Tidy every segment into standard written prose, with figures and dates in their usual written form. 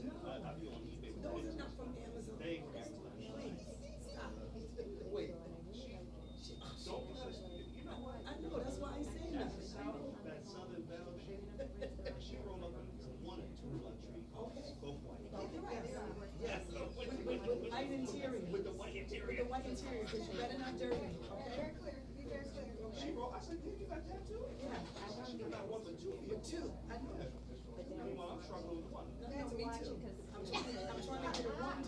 I be on eBay. Those are not from Amazon. They Please, stop. wait. Don't you know what? I know, that's why I say nothing. That Southern Belle, she rolled up in one or two luxury cars, both white. Yes, with white interior. With the white interior. With the white interior, because you better not dirty, okay? Very clear, be very clear. She rolled, I said, "Damn, you got that too?" Yeah. She got one but two. With two, I know. Meanwhile, I'm struggling with one. No, me too. I'm trying to get a one.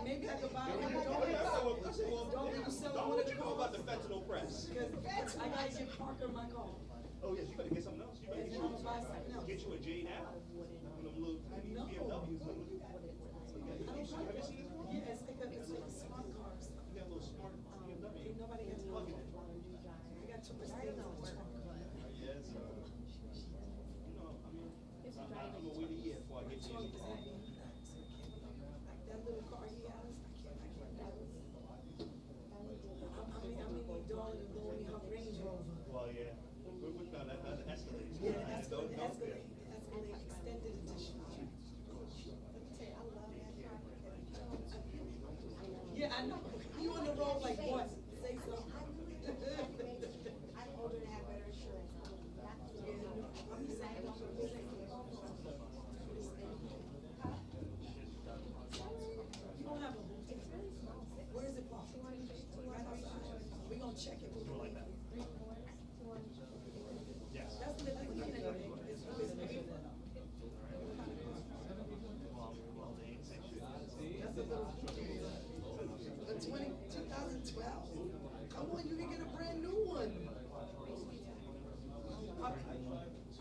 Maybe I could buy one. Don't you sell Don't one what of you the know about the fentanyl press. Because I gotta give Parker my call. Oh yes, you better get something else. You better And then I'm gonna buy something else. get you a Jade Apple. One of them little tiny No. BMWs. I don't want Have you seen this one? Yeah, it's like a smart car or something. You got a little smart BMW. Ain't nobody got to plug it in. I got too much things in the trunk. Yes. You know, I mean, I'm gonna wait a year before I get you any car. Like that little car he has, I can't do it. I mean, need Darla to loan me her Range Rover. Well, yeah. We're not that Escalade. Yeah, the Escalade extended edition. Let me tell you, I love that car. Yeah, I know. You on the road like what? Say something. I'm older to have better insurance. I'm just saying. You don't have a booth. Where is it from? Right outside. We're gonna check it. Yes. That's the thing. It's beautiful. That's a little. 2012. Come on, you can get a brand new one.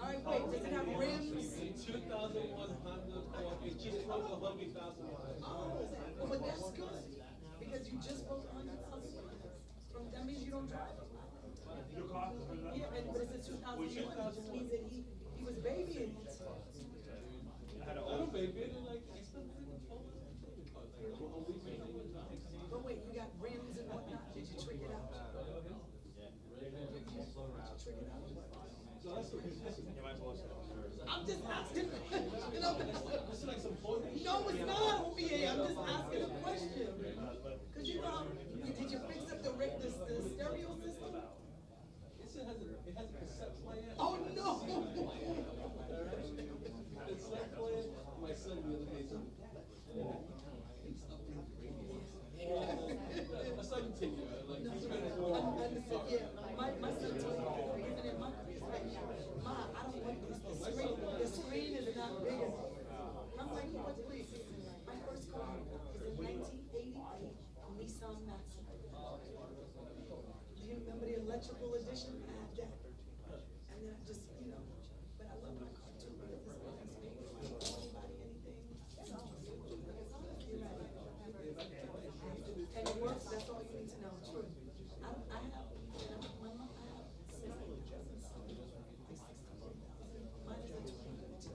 All right, wait, does it have rims? 2001 Honda Accord, it just broke 100,000 miles. Oh, but that's good, because you just broke 100,000 miles. That means you don't drive a lot. Your car? Yeah, but it's a 2001, it just means that he was babying it. I had an I don't old. baby it, like, I still think it's always like, we're always making it up. But wait, you got rims and whatnot, did you trick it out? Trick it out? So that's You might as well say. I'm just asking, you know, This is like some photo. no, it's not, yeah, I'm just asking a question. Cause you know, did you fix up the stereo system? It has a cassette player. Oh, no! It's like playing, my son the other day said, let's not continue, like, he's ready to Understood, yeah, my son told me, even in my crib, Ma, I don't want this, the screen is not big enough. I'm like, what, please? My first car was a 1988 Nissan Maxima. Do you remember the electrical edition? I had that. And then I just, you know, but I love my car too, but this one is big. Anybody, anything? You're right. And it works, that's all you need to know, true. I have, my mom, I have 16,000 something, like 16,000. Mine is like 2022.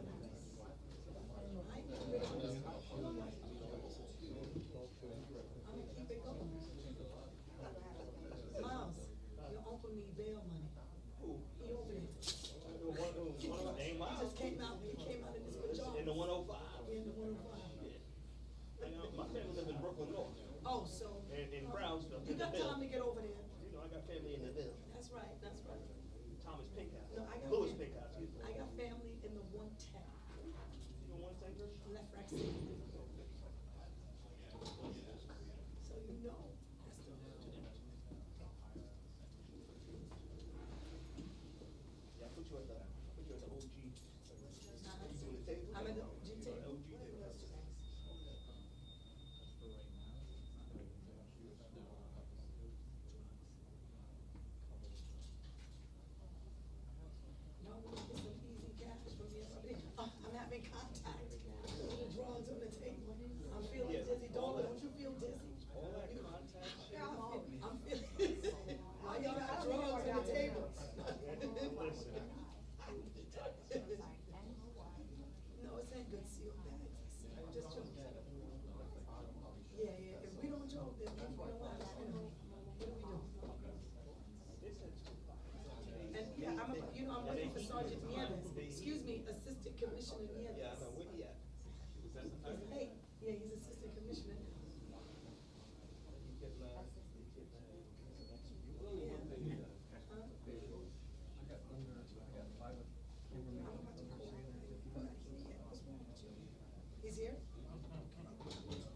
I ain't gonna rid of this. I'm gonna keep it going. Miles, your uncle need bail money. He over there. He just came out in his pajamas. In the 105. In the 105. My family lives in Brooklyn North. Oh, so. In Brownsville. You got time to get over there. You know, I got family in the Ville. That's right, that's right. Thomas Pinkhouse. No, I got Louis family. Pinkhouse, excuse me. I got family in the 110. You know one taker? Left Rexy. So you know, that's the. Yeah, I put you at the OG. You doing the table? I'm at the OG table. OG table. No, we get some easy cash from the other. I'm having contact. The drugs on the table. I'm feeling dizzy. Don't you feel dizzy? All that contact shit. I'm feeling. Why y'all got drugs on the table? Listen. No, it's in good sealed bags. I'm just joking. Yeah. If we don't joke, then we don't want to. What do we do? And yeah, I'm looking for Sergeant Nieves. Excuse me, Assistant Commissioner Nieves. Yeah, I know. Where he at? Hey, yeah, he's assistant commissioner now. He's here? Precinct commander.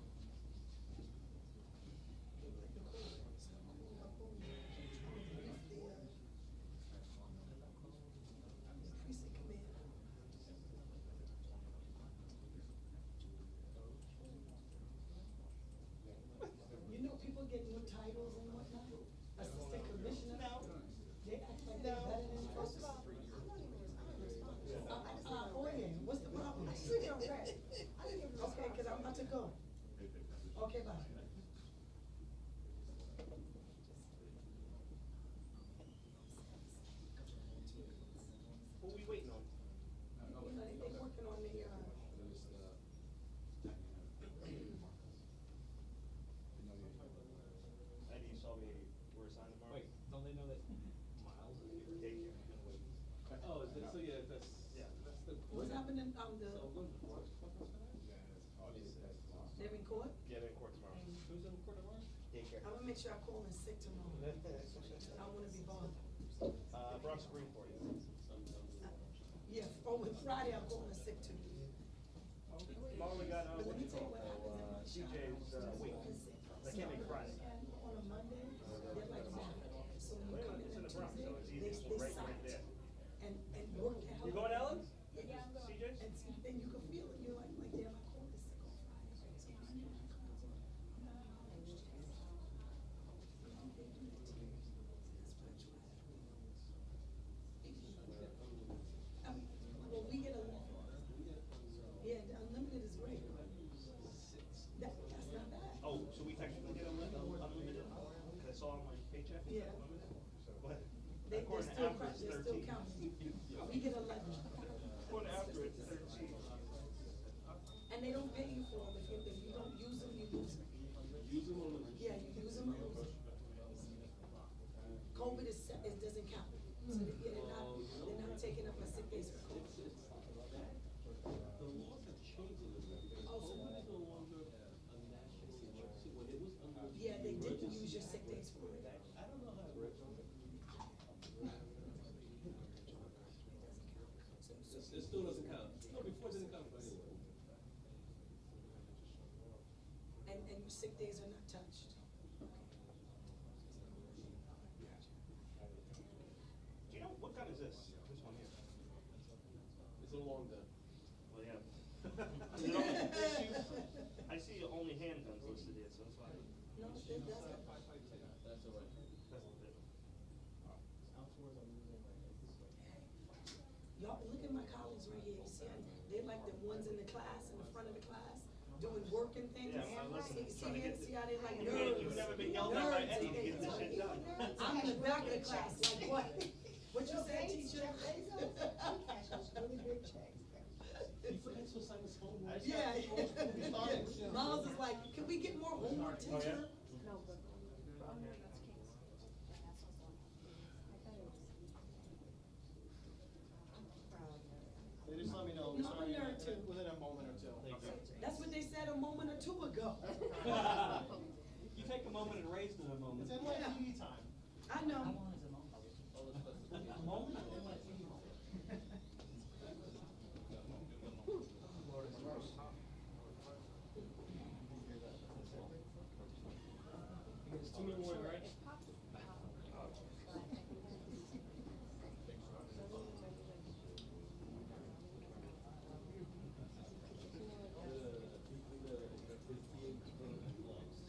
You know, people get new titles and whatnot, assistant commissioner. They act like they're better than folks. What's the problem? Okay, cause I'm about to go. Okay, bye. Who we waiting on? You know, they working on the, Eddie, you saw me, we're assigned tomorrow? Wait, don't they know that Miles is here? Daycare. Oh, is it, so yeah, that's, Yeah. that's the. what's happening, So, they're in court? Yeah, they're in court tomorrow. Who's in court tomorrow? Daycare. I'm gonna make sure I call in sick tomorrow. I don't wanna be bothered. Bronx Green for you. Yeah, with Friday, I'm calling in sick too. Tomorrow we got, But what let me you tell you call, what happens in my CJ's, wait. They can't make Friday. On a Monday, they're like that. So when you come in It's in on the Bronx, so it's Tuesday, easy, they right cite there. and work out. You going, Ellen? Yeah, I'm going. CJ's? And you can feel it, you're like, damn, I called this sick on Friday. So Monday, I come to work. Well, we get a, yeah, the unlimited is great. That's not bad. Oh, so we technically get unlimited? Cause I saw on my paycheck. Yeah. What? They're According to still, after it's they're still 13. counting. We get 11. According to after it's 13. And they don't pay you for them. If you don't use them, you lose them. Use them or lose them? Yeah, you use them or lose them. COVID is, it doesn't count. So they're not taking up my sick days for COVID. The laws have changed a little bit. Oh, so- COVID is no longer a national emergency. When it was under. Yeah, they didn't use your sick days for it. I don't know how it works. It still doesn't count. No, before it didn't count for anyone. And your sick days are not touched. Do you know, what gun is this? This one here? It's a long gun. Well, yeah. Is it only issues? I see only handguns listed here, so that's why. No, it doesn't. That's all right. That's the bit. Y'all, look at my colleagues right here. You see, they're like the ones in the class, in the front of the class, doing work and things. Yeah, I'm listening, See, trying to get see how they like You've nerds. never been yelled at by Nerds. Eddie to get this shit done. I'm in the back of the class, like what? What you said, teacher? Really big checks. You forget to assign us homework. Yeah. Miles is like, can we get more homework, Oh, yeah? teacher? No, but for under those kids. And that's what's on. I thought it was. I'm proud of it. They just let me know, No, I'm a nerd too. within a moment or two. That's what they said a moment or two ago. You take a moment and raise the moment. It's NYPD time. I know. It's 2 in 1, right?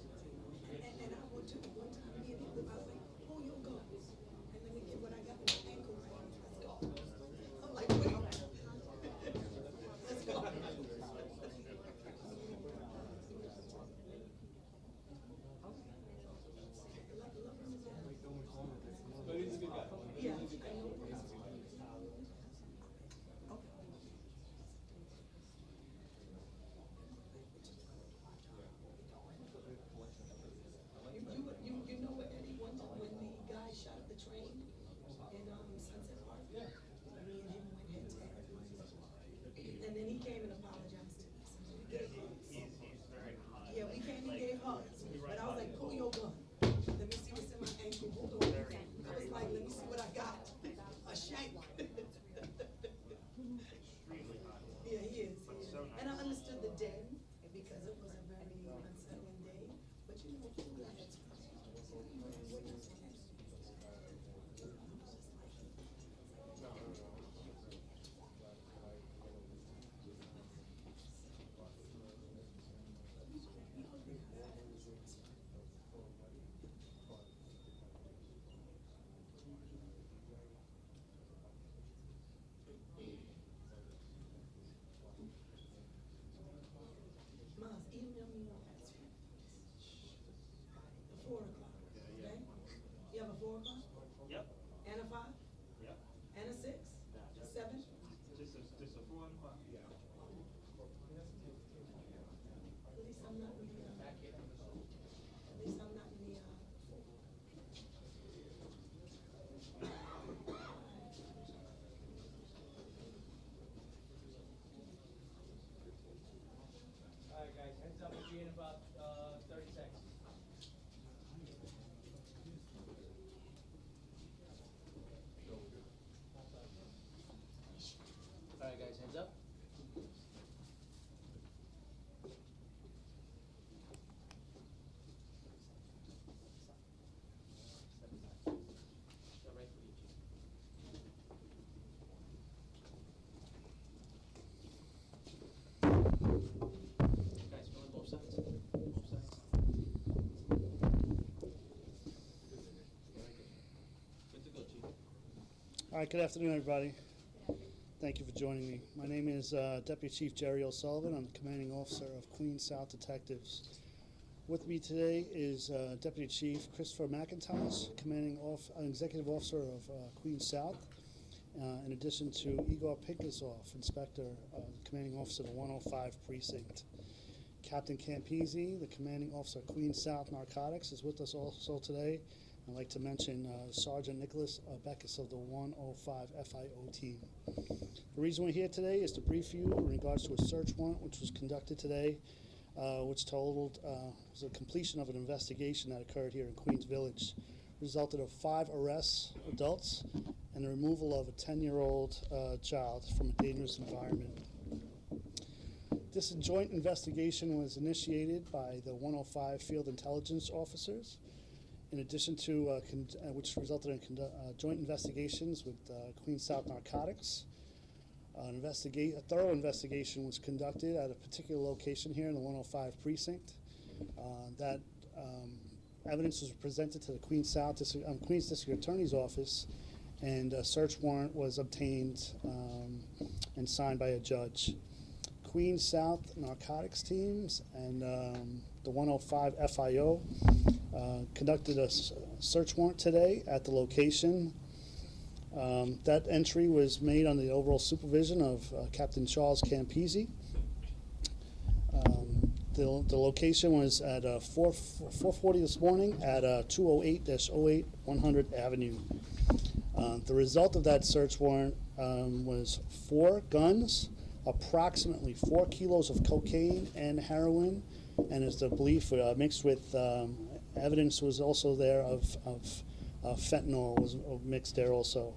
And I would too, one time, me and him, I was like, oh, you'll go. All right, good afternoon, everybody. Thank you for joining me. My name is Deputy Chief Jerry O'Sullivan. I'm the commanding officer of Queens South Detectives. With me today is Deputy Chief Christopher McIntosh, Executive Officer of Queens South, in addition to Igor Pinkasov, Inspector, Commanding Officer of the 105 Precinct. Captain Campisi, the Commanding Officer of Queens South Narcotics, is with us also today. I'd like to mention Sergeant Nicholas Beckus of the 105 FIO team. The reason we're here today is to brief you in regards to a search warrant which was conducted today, which totaled was the completion of an investigation that occurred here in Queens Village. Resulted of 5 arrests, adults, and the removal of a 10-year-old child from a dangerous environment. This joint investigation was initiated by the 105 field intelligence officers, in addition to which resulted in joint investigations with Queens South Narcotics. A thorough investigation was conducted at a particular location here in the 105 precinct. That evidence was presented to the Queens District Attorney's Office, and a search warrant was obtained and signed by a judge. Queens South Narcotics teams and the 105 FIO conducted a search warrant today at the location. That entry was made under the overall supervision of Captain Charles Campisi. The location was at 4:40 this morning at 208-08 100 Avenue. The result of that search warrant was 4 guns, approximately 4 kilos of cocaine and heroin, and as the belief mixed with evidence was also there of fentanyl was mixed there also.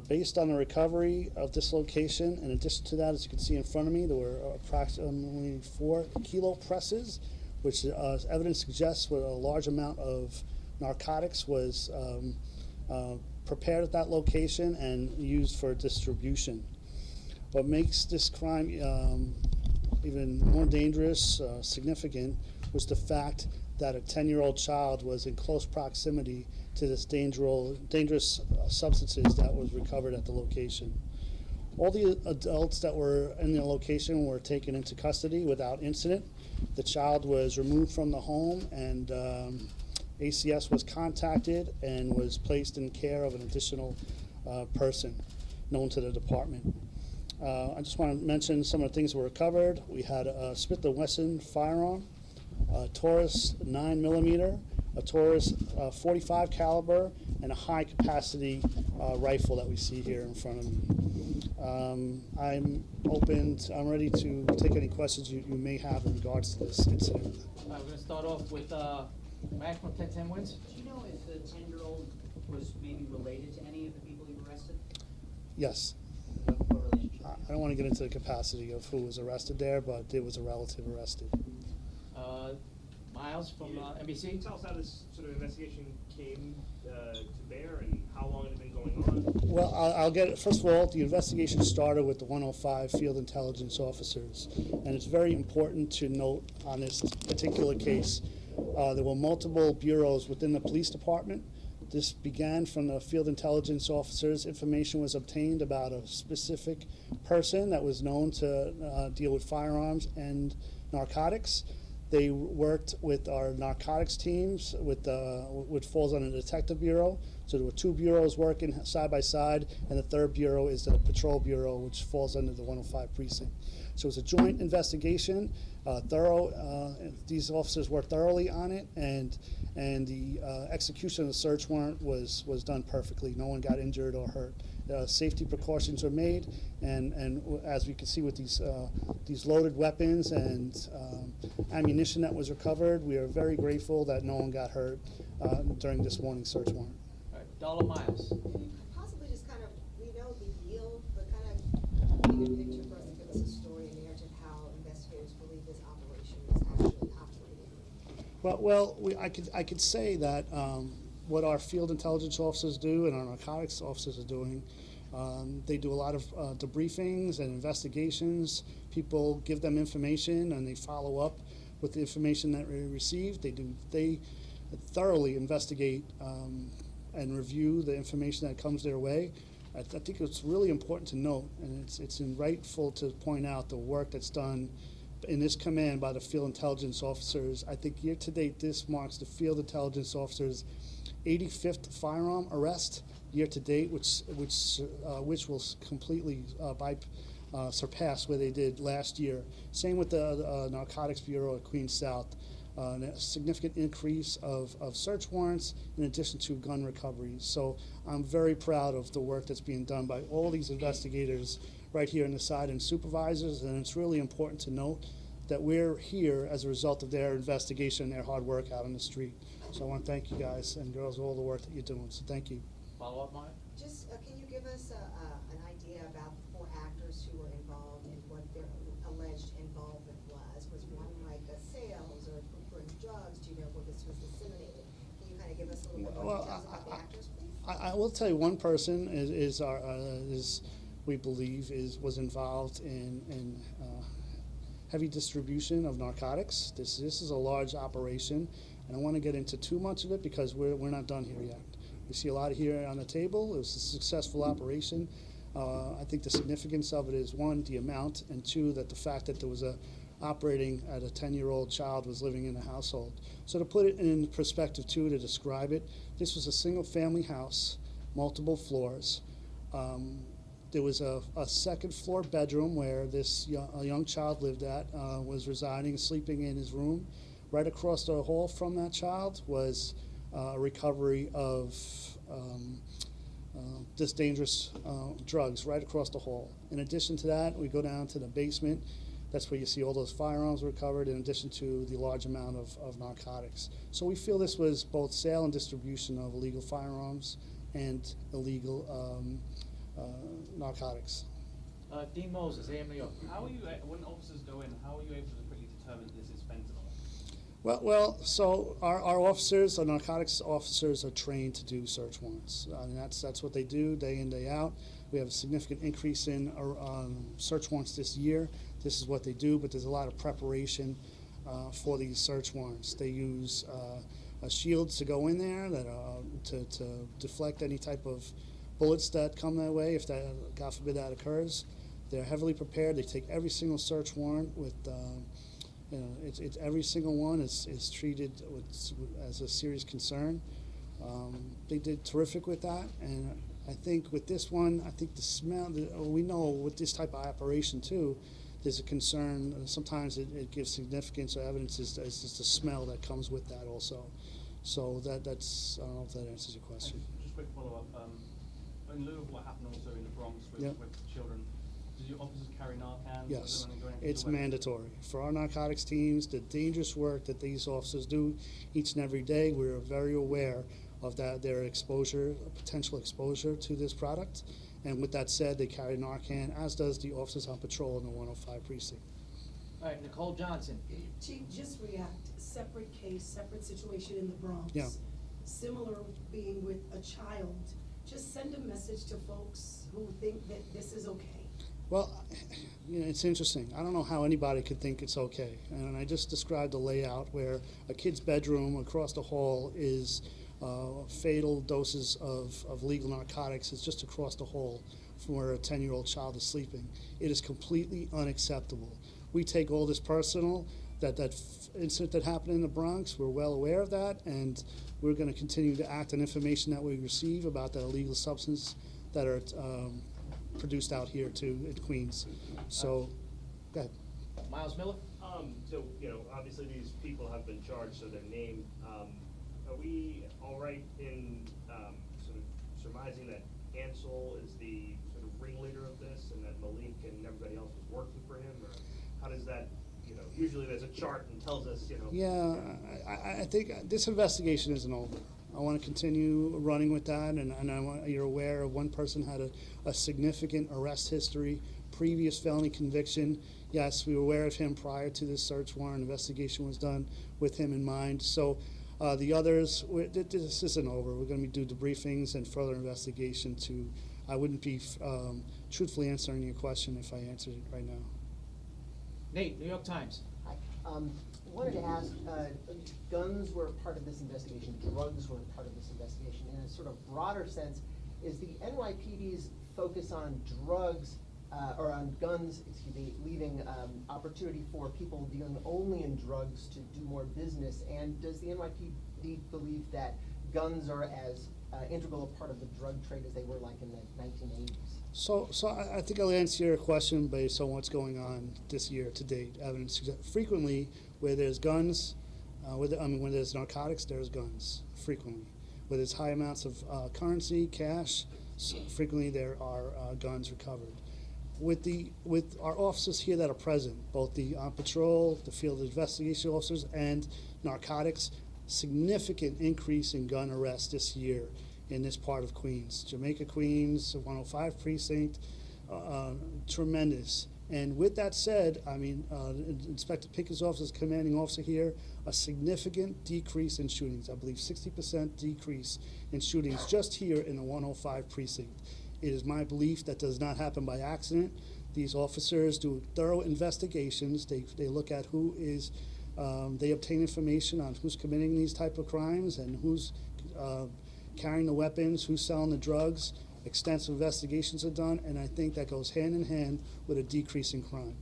Based on the recovery of this location, in addition to that, as you can see in front of me, there were approximately 4 kilo presses, which evidence suggests a large amount of narcotics was prepared at that location and used for distribution. What makes this crime even more dangerous, significant, was the fact that a 10-year-old child was in close proximity to this dangerous substances that was recovered at the location. All the adults that were in the location were taken into custody without incident. The child was removed from the home, and ACS was contacted and was placed in care of an additional person known to the department. I just want to mention some of the things that were recovered. We had a Smith & Wesson firearm, a Taurus 9mm, a Taurus 45 caliber, and a high capacity rifle that we see here in front of me. I'm ready to take any questions you may have in regards to this incident. We're going to start off with maximum 10-10 wins. Do you know if the 10-year-old was maybe related to any of the people you arrested? Yes. What relationship? I don't want to get into the capacity of who was arrested there, but there was a relative arrested. Miles from NBC. Can you tell us how this sort of investigation came to bear and how long it had been going on? Well, I'll get it. First of all, the investigation started with the 105 field intelligence officers, and it's very important to note on this particular case, there were multiple bureaus within the police department. This began from the field intelligence officers. Information was obtained about a specific person that was known to deal with firearms and narcotics. They worked with our narcotics teams, which falls under the Detective Bureau. So there were 2 bureaus working side by side, and the 3rd bureau is the Patrol Bureau, which falls under the 105 precinct. So it was a joint investigation, thorough. These officers worked thoroughly on it, and the execution of the search warrant was done perfectly. No one got injured or hurt. Safety precautions were made, and as we can see with these loaded weapons and ammunition that was recovered, we are very grateful that no one got hurt during this morning's search warrant. All right, Dollar Miles. Can you possibly just kind of, we know the deal, but kind of paint a picture for us and give us a story and narrative how investigators believe this operation is actually operating? I could say that what our field intelligence officers do and our narcotics officers are doing, they do a lot of debriefings and investigations. People give them information and they follow up with the information that we received. They thoroughly investigate and review the information that comes their way, I think it's really important to note, and it's rightful to point out the work that's done in this command by the field intelligence officers. I think year to date, this marks the field intelligence officers' 85th firearm arrest year to date, which will completely surpass what they did last year. Same with the Narcotics Bureau at Queens South. A significant increase of search warrants in addition to gun recoveries. So I'm very proud of the work that's being done by all these investigators right here on the side and supervisors, and it's really important to note that we're here as a result of their investigation and their hard work out on the street. So I want to thank you guys and girls for all the work that you're doing, so thank you. Follow up, Maya? Just, can you give us an idea about the 4 actors who were involved and what their alleged involvement was? Was one like a sales or procuring drugs? Do you know where this was disseminated? Can you kind of give us a little bit more details about the actors, please? I will tell you one person is we believe was involved in heavy distribution of narcotics. This is a large operation. I don't want to get into too much of it because we're not done here yet. We see a lot here on the table. It was a successful operation. I think the significance of it is, 1, the amount, and 2, that the fact that there was operating at a 10-year-old child was living in the household. So to put it in perspective, too, to describe it, this was a single-family house, multiple floors. There was a second-floor bedroom where a young child lived at, was residing, sleeping in his room. Right across the hall from that child was a recovery of this dangerous drugs right across the hall. In addition to that, we go down to the basement. That's where you see all those firearms recovered, in addition to the large amount of narcotics. So we feel this was both sale and distribution of illegal firearms and illegal narcotics. Dean Moses, AM New York. How are you, when officers go in, how are you able to quickly determine this is fentanyl? Well, so our officers, our narcotics officers, are trained to do search warrants. And that's what they do day in, day out. We have a significant increase in search warrants this year. This is what they do, but there's a lot of preparation for these search warrants. They use shields to go in there that to deflect any type of bullets that come their way, if that, God forbid, that occurs. They're heavily prepared. They take every single search warrant with. It's every single one is treated as a serious concern. They did terrific with that, and I think with this one, I think the smell. We know with this type of operation too, there's a concern. Sometimes it gives significance or evidence as the smell that comes with that also. So that's I don't know if that answers your question. Just quick follow up. In lieu of what happened also in the Bronx with children. Do your officers carry Narcan? Yes, it's mandatory. For our narcotics teams, the dangerous work that these officers do each and every day, we're very aware of their exposure, potential exposure to this product. And with that said, they carry Narcan, as does the officers on patrol in the 105 precinct. All right, Nicole Johnson. Chief, just react. Separate case, separate situation in the Bronx. Yeah. Similar being with a child. Just send a message to folks who think that this is okay. Well, it's interesting. I don't know how anybody could think it's okay. And I just described a layout where a kid's bedroom across the hall is fatal doses of legal narcotics. It's just across the hall from where a 10-year-old child is sleeping. It is completely unacceptable. We take all this personal. That incident that happened in the Bronx, we're well aware of that, and we're going to continue to act on information that we receive about the illegal substance that are produced out here too in Queens. So, go ahead. Miles Miller. So, obviously these people have been charged, so they're named. Are we all right in sort of surmising that Ansel is the sort of ringleader of this, and that Malik and everybody else was working for him, or how does that? Usually there's a chart and tells us, Yeah, I think this investigation isn't over. I want to continue running with that, and you're aware of one person had a significant arrest history, previous felony conviction. Yes, we were aware of him prior to this search warrant. Investigation was done with him in mind. So the others, this isn't over. We're going to do debriefings and further investigation I wouldn't be truthfully answering your question if I answered it right now. Nate, New York Times. Hi. wanted to ask, guns were part of this investigation, drugs were part of this investigation. In a sort of broader sense, is the NYPD's focus on drugs, or on guns, excuse me, leaving opportunity for people dealing only in drugs to do more business? And does the NYPD believe that guns are as integral a part of the drug trade as they were like in the 1980s? So I think I'll answer your question based on what's going on this year to date. Evidence frequently where there's guns, when there's narcotics, there's guns frequently. Where there's high amounts of currency, cash, frequently there are guns recovered. With our officers here that are present, both the on patrol, the field investigation officers, and narcotics, significant increase in gun arrests this year in this part of Queens. Jamaica, Queens, 105 precinct, tremendous. And with that said, I mean, Inspector Pickett's office is commanding officer here, a significant decrease in shootings. I believe 60% decrease in shootings just here in the 105 precinct. It is my belief that does not happen by accident. These officers do thorough investigations. They look at who is, they obtain information on who's committing these type of crimes and who's carrying the weapons, who's selling the drugs. Extensive investigations are done, and I think that goes hand in hand with a decrease in crime.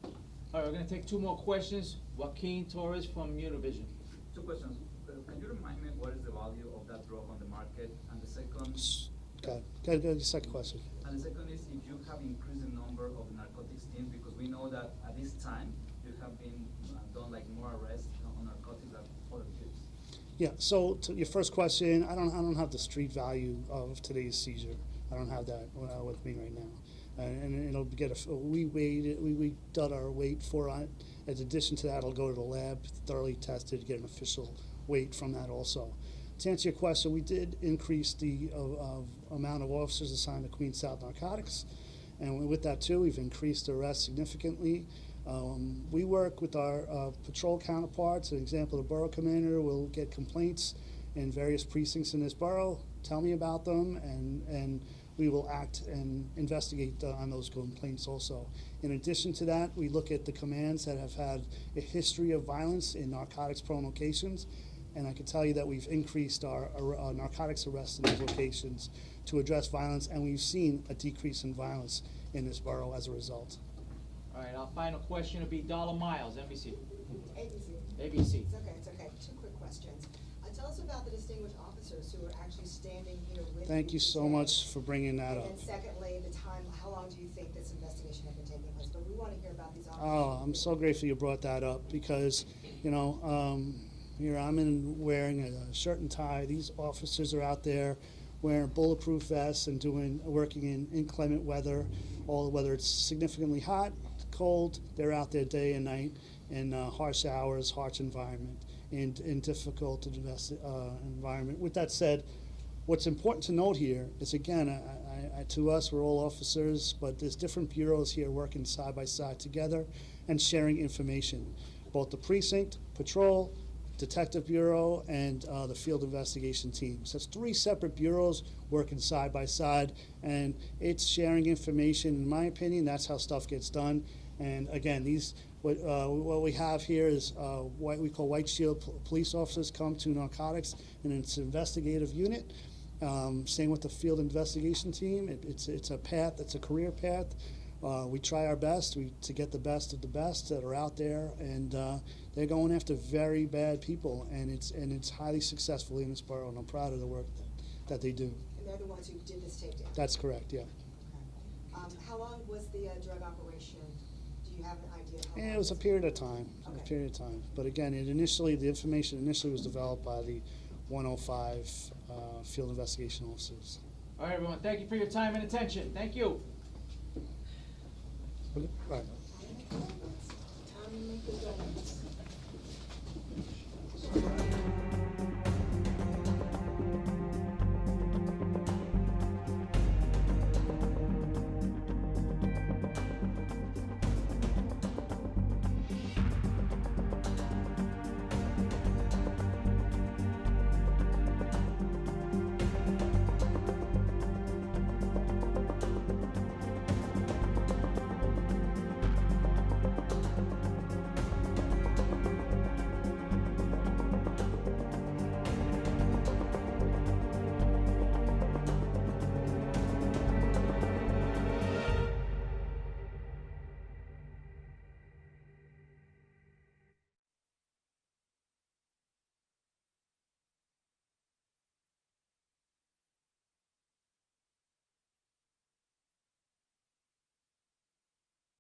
All right, we're going to take two more questions. Joaquin Torres from Univision. Two questions. Can you remind me what is the value of that drug on the market? And the second... Go to the second question. And the second is if you have increased the number of narcotics teams, because we know that at this time you have been done like more arrests on narcotics than other trips. Yeah, so to your first question, I don't have the street value of today's seizure. I don't have that with me right now. And it'll get we done our weight for it. In addition to that, it'll go to the lab, thoroughly tested, get an official weight from that also. To answer your question, we did increase the amount of officers assigned to Queens South Narcotics, and with that too, we've increased the arrests significantly. We work with our patrol counterparts. An example, the borough commander will get complaints in various precincts in this borough, tell me about them, and we will act and investigate on those complaints also. In addition to that, we look at the commands that have had a history of violence in narcotics-prone locations, and I can tell you that we've increased our narcotics arrests in these locations to address violence, and we've seen a decrease in violence in this borough as a result. All right, our final question will be Dollar Miles, NBC. ABC. ABC. It's okay. Two quick questions. Tell us about the distinguished officers who are actually standing here with you. Thank you so much for bringing that up. And then secondly, the time, how long do you think this investigation has been taking place? But we want to hear about these officers. Oh, I'm so grateful you brought that up because, you know, here I'm wearing a shirt and tie. These officers are out there wearing bulletproof vests and working in inclement weather, whether it's significantly hot, cold, they're out there day and night in harsh hours, harsh environment, and in difficult environment. With that said, what's important to note here is, again, to us, we're all officers, but there's different bureaus here working side by side together and sharing information. Both the precinct, patrol, Detective Bureau, and the field investigation teams. That's three separate bureaus working side by side, and it's sharing information. In my opinion, that's how stuff gets done. And again, what we have here is what we call White Shield police officers come to narcotics, and it's an investigative unit. Same with the field investigation team. It's a path. It's a career path. We try our best to get the best of the best that are out there, and they're going after very bad people, and it's highly successful in this borough, and I'm proud of the work that they do. And they're the ones who did this takedown? That's correct, yeah. Okay. How long was the drug operation? Do you have an idea of how long? It was a period of time, Okay. But again, the information initially was developed by the 105 field investigation officers. All right, everyone, thank you for your time and attention. Thank you. Right. Time to make the donuts.